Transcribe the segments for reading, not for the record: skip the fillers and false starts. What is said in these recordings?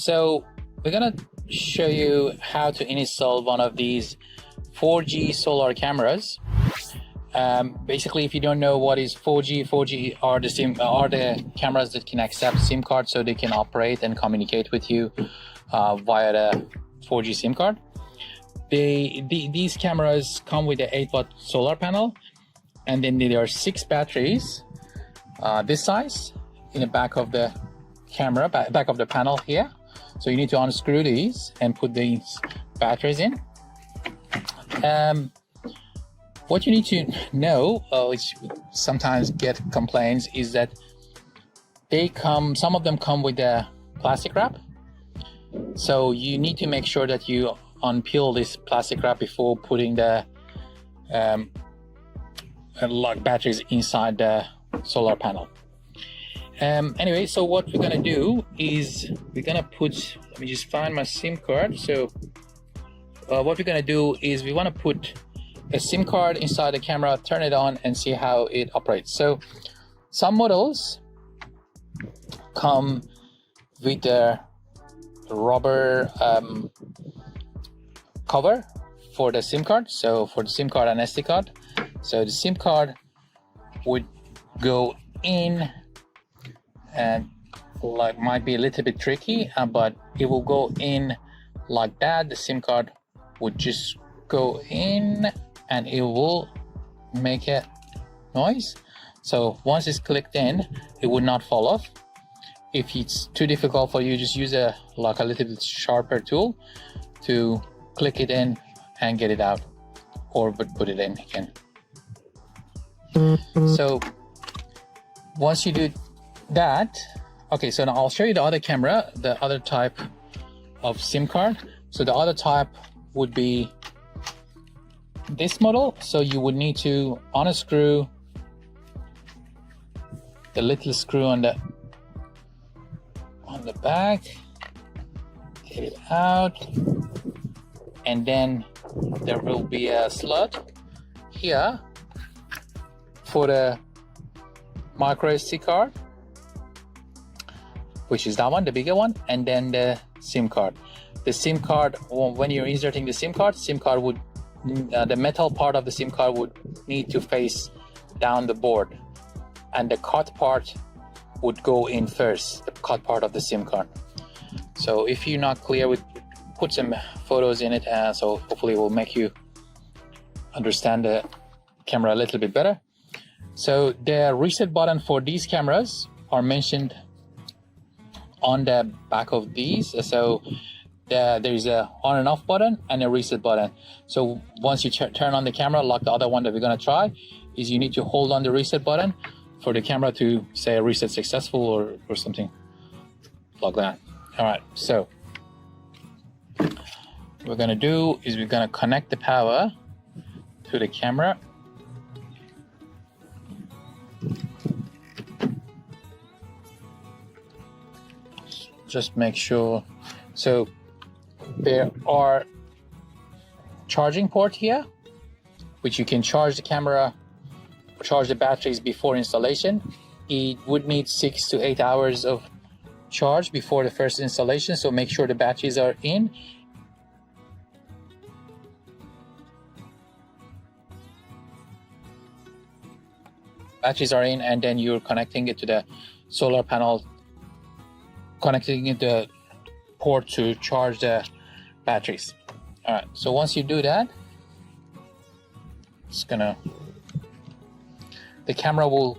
So we're gonna show you how to install one of these 4G solar cameras. Basically, if you don't know what is 4G are the cameras that can accept SIM cards, so they can operate and communicate with you via the 4G SIM card. These cameras come with an 8-watt solar panel, and then there are 6 batteries this size in the back of the camera, back of the panel here. So you need to unscrew these and put these batteries in. What you need to know, which sometimes get complaints, is that some of them come with a plastic wrap. So you need to make sure that you unpeel this plastic wrap before putting the batteries inside the solar panel. Anyway, so what we're gonna do is we're gonna put, let me just find my SIM card. So what we're gonna do is we want to put a SIM card inside the camera, turn it on, and see how it operates. So some models come with a rubber cover for the SIM card, so for the SIM card and SD card. So the SIM card would go in, and might be a little bit tricky, but it will go in like that. The SIM card would just go in and it will make a noise. So once it's clicked in, it would not fall off. If it's too difficult for you, just use a little bit sharper tool to click it in and get it out, or put it in again. So once you do that, okay, so now I'll show you the other camera, the other type of SIM card. So the other type would be this model. So you would need to unscrew the little screw on the back, get it out, and then there will be a slot here for the micro SD card, which is that one, the bigger one, and then the SIM card. The SIM card, when you're inserting the SIM card would, the metal part of the SIM card would need to face down the board, and the cut part would go in first, the cut part of the SIM card. So if you're not clear, put some photos in it, so hopefully it will make you understand the camera a little bit better. So the reset button for these cameras are mentioned on the back of these. So there's a on and off button and a reset button. So once you turn on the camera, like the other one that we're gonna try, is you need to hold on the reset button for the camera to say reset successful or something like that. All right, so what we're gonna do is we're gonna connect the power to the camera. Just make sure. So there are charging port here, which you can charge the camera, charge the batteries before installation. It would need 6 to 8 hours of charge before the first installation, so make sure the batteries are in. Batteries are in, and then you're connecting it to the solar panel, connecting it to the port to charge the batteries. All right, so once you do that, the camera will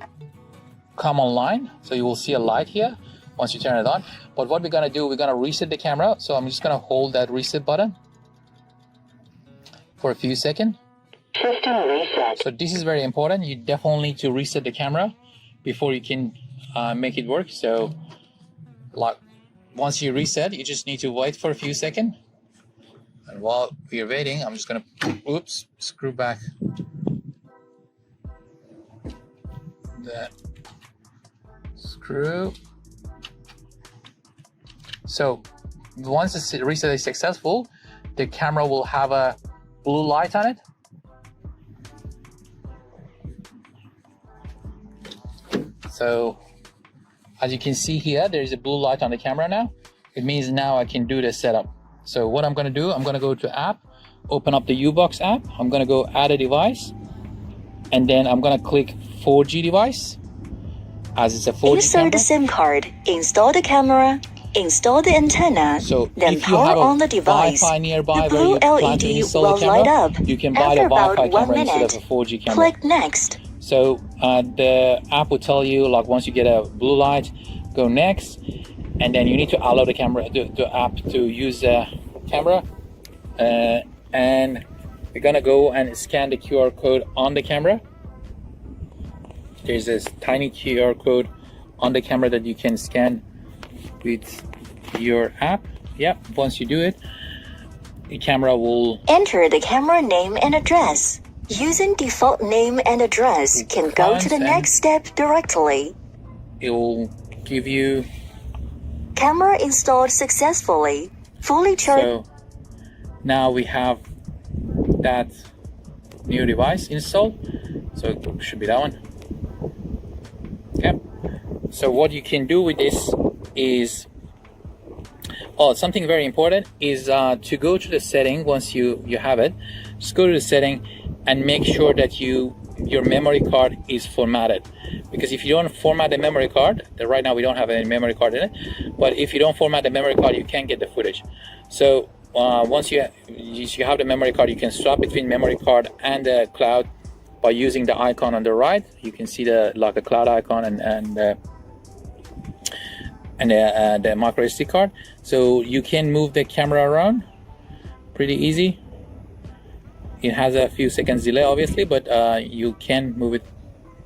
come online, so you will see a light here once you turn it on. But what we're gonna do, we're gonna reset the camera. So I'm just gonna hold that reset button for a few seconds. System reset. So this is very important. You definitely need to reset the camera before you can make it work. So once you reset, you just need to wait for a few seconds. And while we're waiting, I'm just gonna, screw back that screw. So once the reset is successful, the camera will have a blue light on it. So as you can see here, there is a blue light on the camera now. it means now I can do the setup. So what I'm going to do, I'm going to go to app, open up the UBOX app. I'm going to go add a device, and then I'm going to click 4G device, as it's a 4G Insert camera. the SIM card, install the camera, install the antenna, So then if you power have a on the device. Wi-Fi nearby The where blue you plan LED to install will the camera, light up. you can buy After the about Wi-Fi 1 camera instead minute, of a 4G camera. click next. So the app will tell you, like, once you get a blue light, go next, and then you need to allow the camera, the app to use the camera, and we're gonna go and scan the QR code on the camera. There's this tiny QR code on the camera that you can scan with your app. Yep, once you do it, the camera will Enter the camera name and address. Using default name and address can go to the next step directly. it will give you. Camera installed successfully. Fully charged. So now we have that new device installed. So it should be that one. Okay. So what you can do with this is, something very important is to go to the setting. Once you have it, just go to the setting and make sure that your memory card is formatted. Because if you don't format the memory card, right now we don't have any memory card in it, but if you don't format the memory card, you can't get the footage. So once you have the memory card, you can swap between memory card and the cloud by using the icon on the right. You can see the cloud icon and the micro SD card. So you can move the camera around pretty easy. It has a few seconds delay, obviously, but you can move it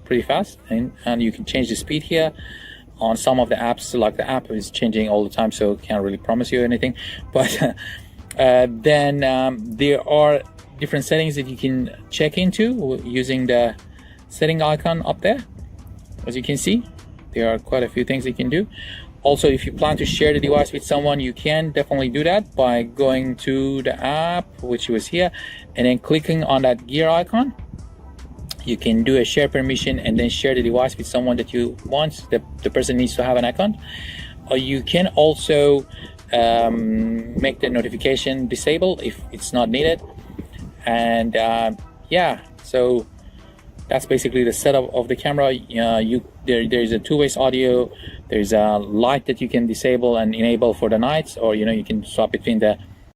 pretty fast, and you can change the speed here. On some of the apps, like the app is changing all the time, so can't really promise you anything. But then there are different settings that you can check into using the setting icon up there. As you can see, there are quite a few things you can do. Also, if you plan to share the device with someone, you can definitely do that by going to the app, which was here, and then clicking on that gear icon. You can do a share permission and then share the device with someone that you want. The person needs to have an account. Or you can also make the notification disabled if it's not needed. And yeah, so that's basically the setup of the camera. There's a two-way audio. There's a light that you can disable and enable for the nights, or you can swap between the